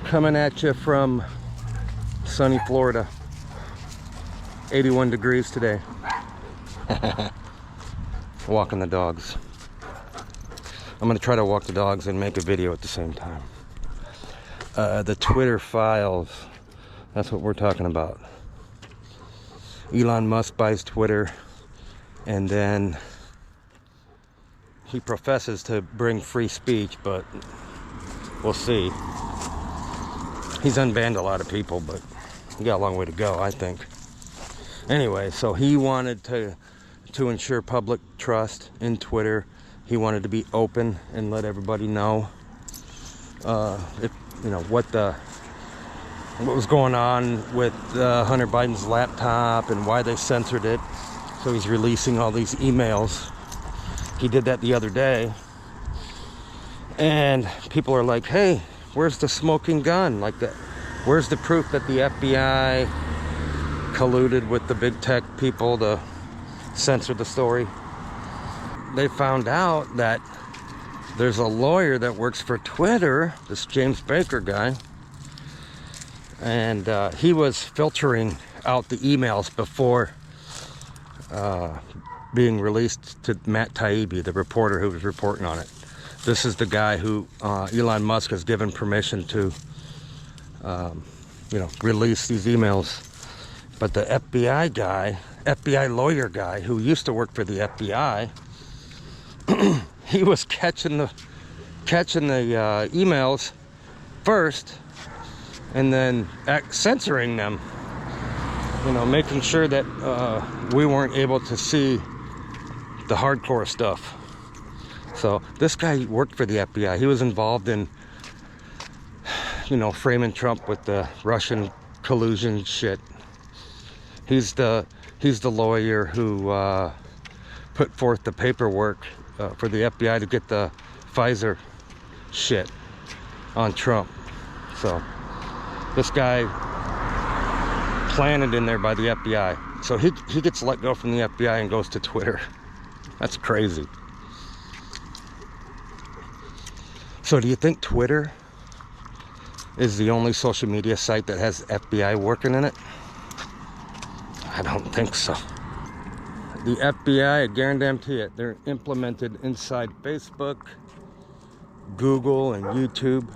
Coming at you from sunny Florida. 81 degrees today. Walking the dogs. I'm gonna try to walk the dogs and make a video at the same time. The Twitter files, that's what we're talking about. Elon Musk buys Twitter, and then he professes to bring free speech, but we'll see. He's unbanned a lot of people, but he got a long way to go, I think. Anyway, so he wanted to ensure public trust in Twitter. He wanted to be open and let everybody know if you know what was going on with Hunter Biden's laptop and why they censored it. So he's releasing all these emails. He did that the other day, and people are like, "Hey, where's the smoking gun? Like that? Where's the proof that the FBI colluded with the big tech people to censor the story?" They found out that there's a lawyer that works for Twitter, this James Baker guy, and he was filtering out the emails before being released to Matt Taibbi, the reporter who was reporting on it. This is the guy who Elon Musk has given permission to, release these emails. But the FBI guy, FBI lawyer guy, who used to work for the FBI, he was catching the emails first, and then censoring them. You know, making sure that we weren't able to see the hardcore stuff. So this guy worked for the FBI. He was involved in, framing Trump with the Russian collusion shit. He's the lawyer who put forth the paperwork for the FBI to get the Pfizer shit on Trump. So this guy planted in there by the FBI. So he gets let go from the FBI and goes to Twitter. That's crazy. So do you think Twitter is the only social media site that has FBI working in it? I don't think so. The FBI, I guarantee it, they're implemented inside Facebook, Google, and YouTube.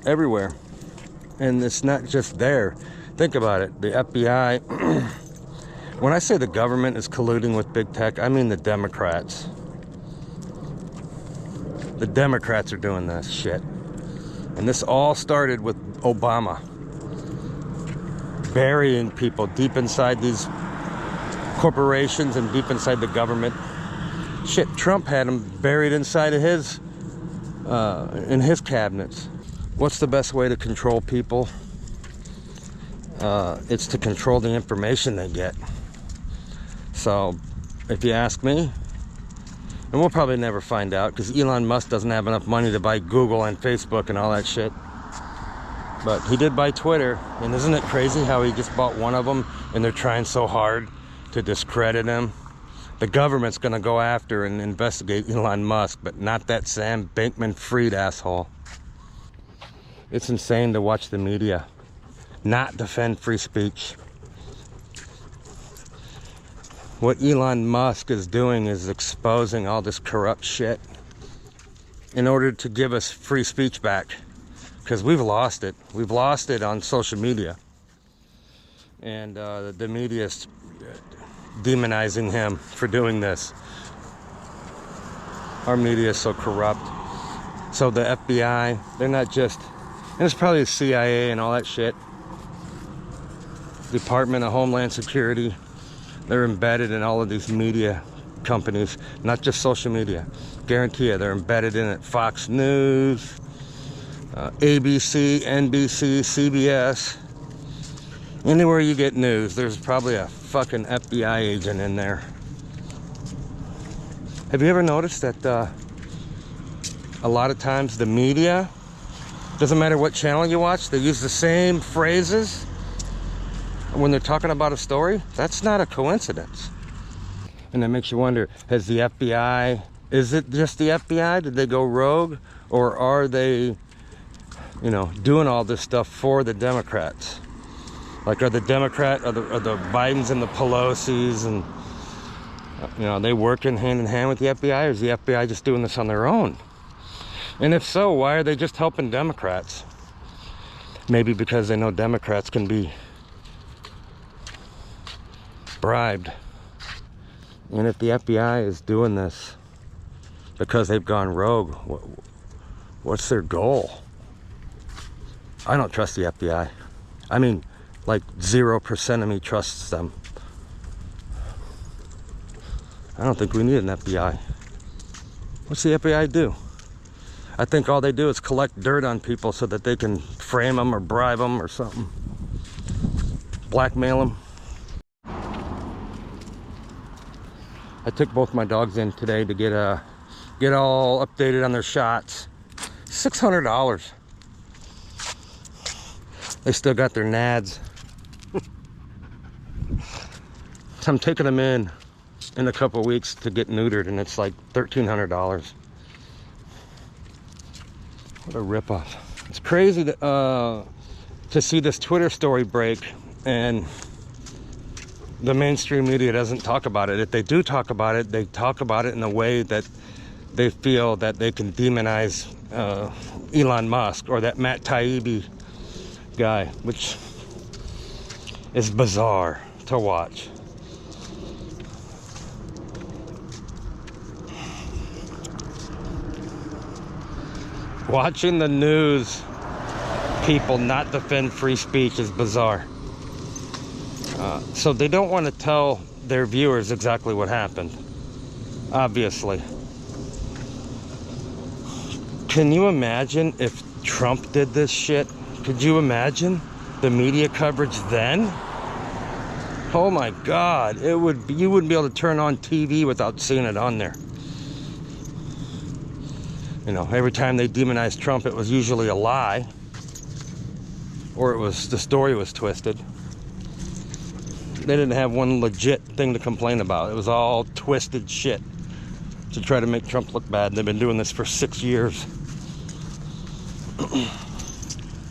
Everywhere. And it's not just there. Think about it. The FBI, when I say the government is colluding with big tech, I mean the Democrats. The Democrats are doing this shit. And this all started with Obama burying people deep inside these corporations and deep inside the government. Shit, Trump had them buried inside of his in his cabinets. What's the best way to control people? It's to control the information they get. So if you ask me, and we'll probably never find out because Elon Musk doesn't have enough money to buy Google and Facebook and all that shit. But he did buy Twitter, and isn't it crazy how he just bought one of them and they're trying so hard to discredit him? The government's gonna go after and investigate Elon Musk, but not that Sam Bankman-Fried asshole. It's insane to watch the media not defend free speech. What Elon Musk is doing is exposing all this corrupt shit in order to give us free speech back. Because we've lost it. We've lost it on social media. And the media is demonizing him for doing this. Our media is so corrupt. So the FBI, they're not just, and it's probably the CIA and all that shit. Department of Homeland Security, they're embedded in all of these media companies, not just social media. Guarantee you, they're embedded in it. Fox News, ABC, NBC, CBS. Anywhere you get news, there's probably a fucking FBI agent in there. Have you ever noticed that a lot of times the media, doesn't matter what channel you watch, they use the same phrases when they're talking about a story? That's not a coincidence. And that makes you wonder, has the FBI, is it just the FBI? Did they go rogue? Or are they you know, doing all this stuff for the Democrats. Like, are the Bidens and the Pelosi's and, you know, are they working hand in hand with the FBI, or is the FBI just doing this on their own? And if so, why are they just helping Democrats? Maybe because they know Democrats can be bribed. And if the FBI is doing this because they've gone rogue, what's their goal? I don't trust the FBI. I mean, like 0% of me trusts them. I don't think we need an FBI. What's the FBI do? I think all they do is collect dirt on people so that they can frame them or bribe them or something. Blackmail them. I took both my dogs in today to get all updated on their shots. $600. They still got their nads. So I'm taking them in a couple of weeks to get neutered, and it's like $1,300. What a ripoff. It's crazy to see this Twitter story break and the mainstream media doesn't talk about it. If they do talk about it, they talk about it in a way that they feel that they can demonize Elon Musk or that Matt Taibbi guy, which is bizarre to watch. Watching the news people not defend free speech is bizarre. So they don't want to tell their viewers exactly what happened, obviously. Can you imagine if Trump did this shit? Could you imagine the media coverage then? Oh my God, you wouldn't be able to turn on TV without seeing it on there. You know, every time they demonized Trump, it was usually a lie, or it was the story was twisted. They didn't have one legit thing to complain about. It was all twisted shit to try to make Trump look bad. They've been doing this for 6 years.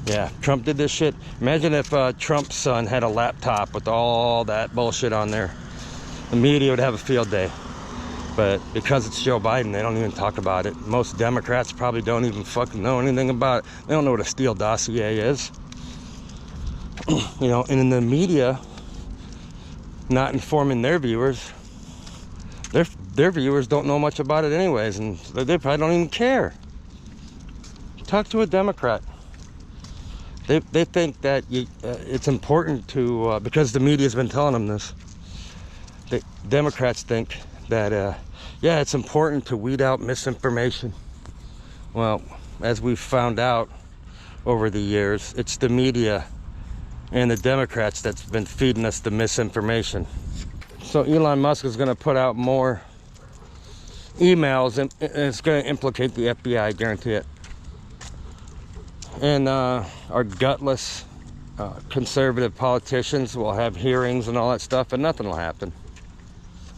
Yeah, Trump did this shit. Imagine if Trump's son had a laptop with all that bullshit on there. The media would have a field day. But because it's Joe Biden, they don't even talk about it. Most Democrats probably don't even fucking know anything about it. They don't know what a Steele dossier is. You know, and in the media, not informing their viewers, their viewers don't know much about it anyways, and they probably don't even care. Talk to a Democrat. They think that it's important to, because the media's been telling them this, the Democrats think that, yeah, it's important to weed out misinformation. Well, as we've found out over the years, it's the media and the Democrats that's been feeding us the misinformation. So Elon Musk is going to put out more emails, and it's going to implicate the FBI, I guarantee it. And our gutless conservative politicians will have hearings and all that stuff, and nothing will happen.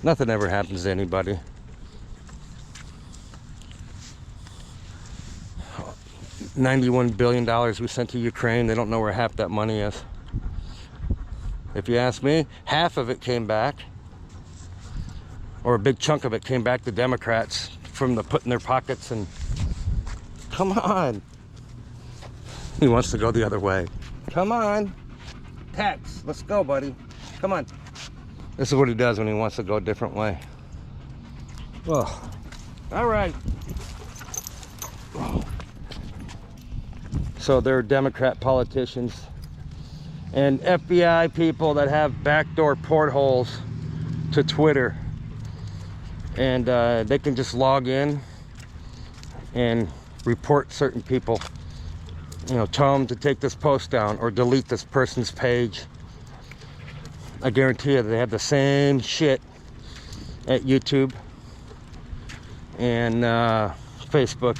Nothing ever happens to anybody. $91 billion we sent to Ukraine. They don't know where half that money is. If you ask me, half of it came back, or a big chunk of it came back to Democrats from the put in their pockets. And come on. He wants to go the other way. Come on. Tex, let's go, buddy. Come on. This is what he does when he wants to go a different way. Oh, all right. So there are Democrat politicians and FBI people that have backdoor portholes to Twitter, and they can just log in and report certain people. You know, tell them to take this post down or delete this person's page. I guarantee you they have the same shit at YouTube and Facebook.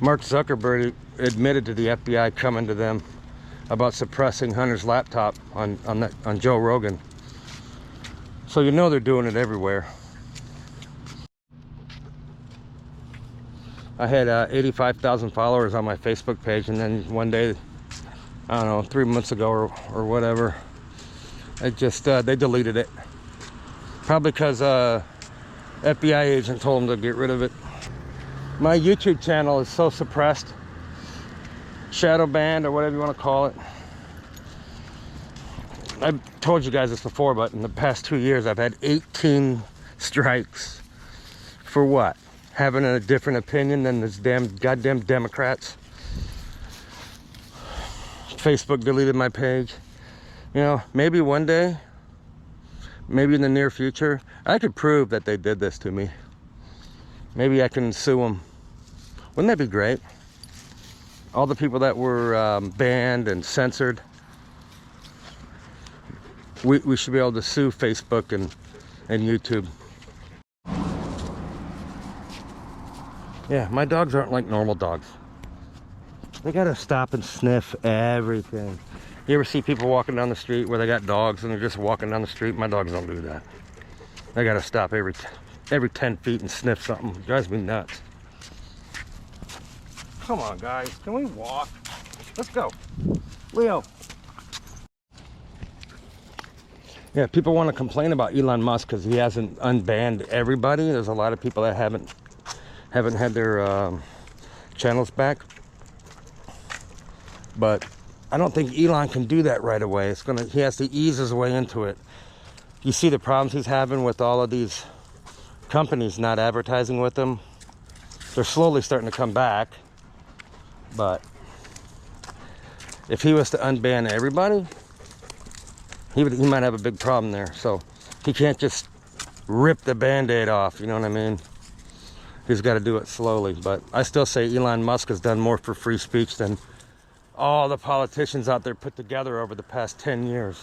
Mark Zuckerberg admitted to the FBI coming to them about suppressing Hunter's laptop on Joe Rogan. So you know they're doing it everywhere. I had 85,000 followers on my Facebook page, and then one day, I don't know, 3 months ago or whatever, it just they deleted it. Probably because FBI agent told them to get rid of it. My YouTube channel is so suppressed, shadow banned, or whatever you want to call it. I've told you guys this before, but in the past 2 years, I've had 18 strikes. For what? Having a different opinion than this goddamn Democrats. Facebook deleted my page. You know, maybe one day, maybe in the near future, I could prove that they did this to me. Maybe I can sue them. Wouldn't that be great? All the people that were banned and censored, we should be able to sue Facebook and YouTube. Yeah, my dogs aren't like normal dogs. They gotta stop and sniff everything. You ever see people walking down the street where they got dogs and they're just walking down the street? My dogs don't do that. They gotta stop every 10 feet and sniff something. It drives me nuts. Come on, guys, can we walk? Let's go. Leo. Yeah, people want to complain about Elon Musk because he hasn't unbanned everybody. There's a lot of people that haven't had their channels back. But I don't think Elon can do that right away. He has to ease his way into it. You see the problems he's having with all of these companies not advertising with him. They're slowly starting to come back. But if he was to unban everybody, he might have a big problem there. So he can't just rip the Band-Aid off, you know what I mean? He's got to do it slowly. But I still say Elon Musk has done more for free speech than all the politicians out there put together over the past 10 years.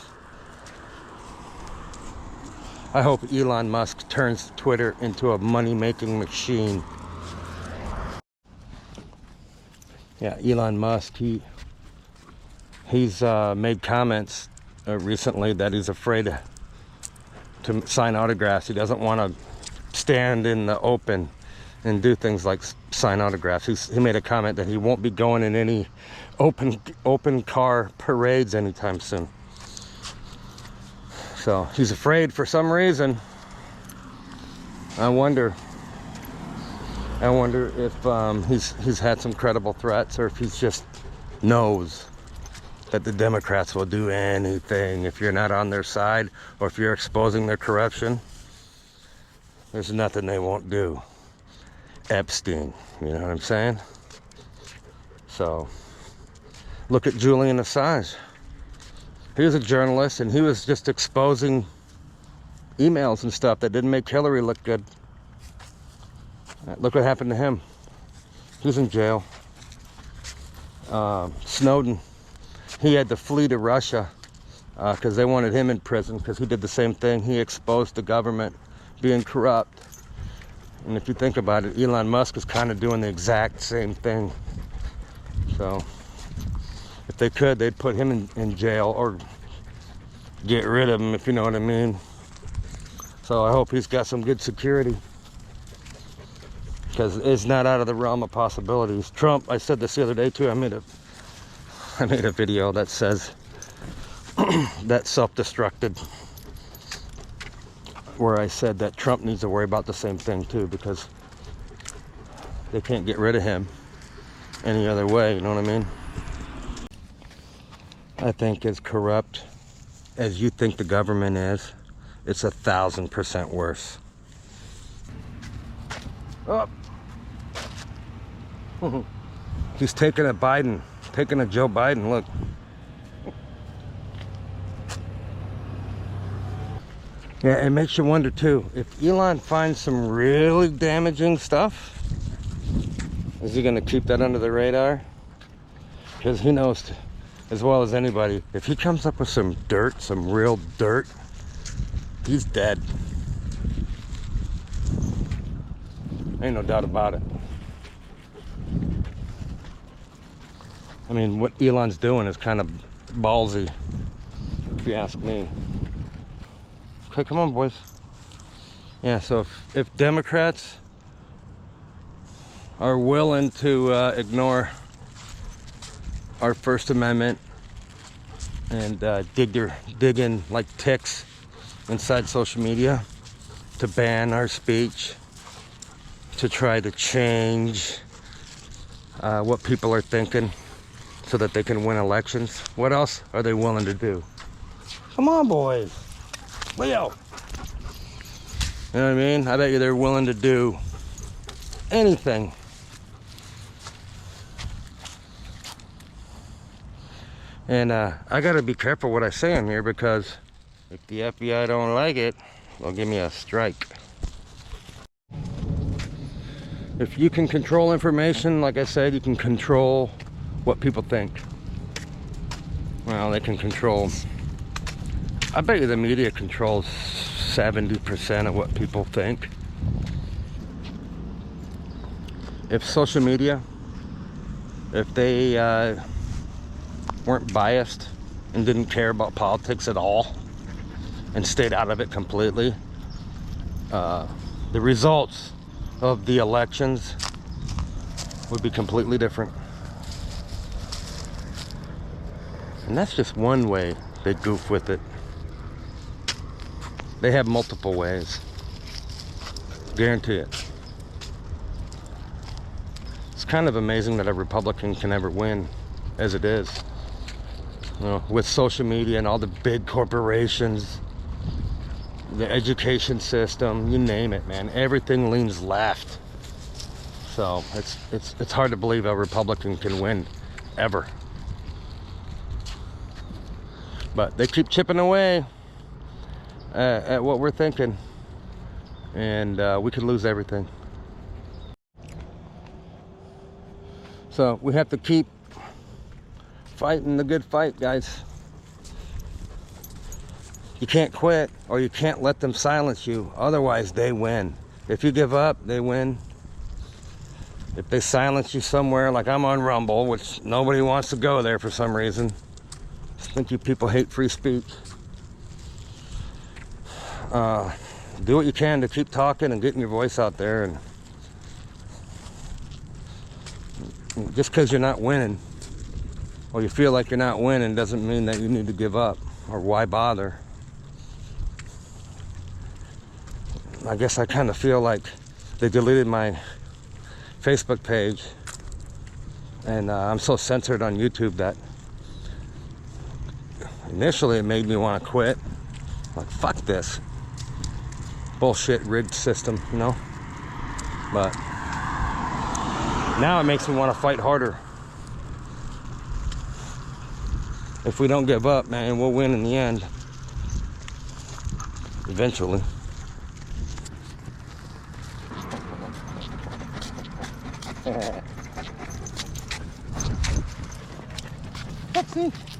I hope Elon Musk turns Twitter into a money-making machine. Yeah, Elon Musk, he's made comments recently that he's afraid to sign autographs. He doesn't want to stand in the open and do things like sign autographs. He made a comment that he won't be going in any open car parades anytime soon. So he's afraid for some reason. I wonder if he's had some credible threats, or if he just knows that the Democrats will do anything if you're not on their side, or if you're exposing their corruption. There's nothing they won't do. Epstein, you know what I'm saying? So look at Julian Assange. He was a journalist, and he was just exposing emails and stuff that didn't make Hillary look good. Look what happened to him. He's in jail. Snowden, he had to flee to Russia because they wanted him in prison because he did the same thing. He exposed the government being corrupt. And if you think about it, Elon Musk is kind of doing the exact same thing. So if they could, they'd put him in jail or get rid of him, if you know what I mean. So I hope he's got some good security, because it's not out of the realm of possibilities. Trump, I said this the other day too, I made a video that says that self-destructed, where I said that Trump needs to worry about the same thing too, because they can't get rid of him any other way, you know what I mean? I think as corrupt as you think the government is, it's 1,000% worse. Oh. He's taking a Joe Biden, look. Yeah, it makes you wonder too, if Elon finds some really damaging stuff, is he gonna keep that under the radar? Because he knows as well as anybody, if he comes up with some dirt, some real dirt, he's dead. Ain't no doubt about it. I mean, what Elon's doing is kind of ballsy, if you ask me. Okay, come on, boys. Yeah, so if Democrats are willing to ignore our First Amendment and dig in like ticks inside social media to ban our speech, to try to change what people are thinking so that they can win elections. What else are they willing to do? Come on, boys. Leo. You know what I mean? I bet you they're willing to do anything. And I gotta be careful what I say on here, because if the FBI don't like it, they'll give me a strike. If you can control information, like I said, you can control what people think. Well, they can control, I bet you the media controls 70% of what people think. If social media, if they weren't biased and didn't care about politics at all and stayed out of it completely, the results of the elections would be completely different. And that's just one way they goof with it. They have multiple ways. Guarantee it. It's kind of amazing that a Republican can ever win as it is. You know, with social media and all the big corporations, the education system, you name it, man. Everything leans left. So it's hard to believe a Republican can win ever. But they keep chipping away at what we're thinking, and we could lose everything. So we have to keep fighting the good fight, guys. You can't quit, or you can't let them silence you. Otherwise, they win. If you give up, they win. If they silence you somewhere, like I'm on Rumble, which nobody wants to go there for some reason. I think you people hate free speech. Do what you can to keep talking and getting your voice out there. And just because you're not winning, or you feel like you're not winning, doesn't mean that you need to give up, or why bother. I guess I kind of feel like they deleted my Facebook page, and I'm so censored on YouTube that initially it made me want to quit. Like, fuck this bullshit rigged system, you know? But now it makes me want to fight harder. If we don't give up, man, we'll win in the end. Eventually. Let's see.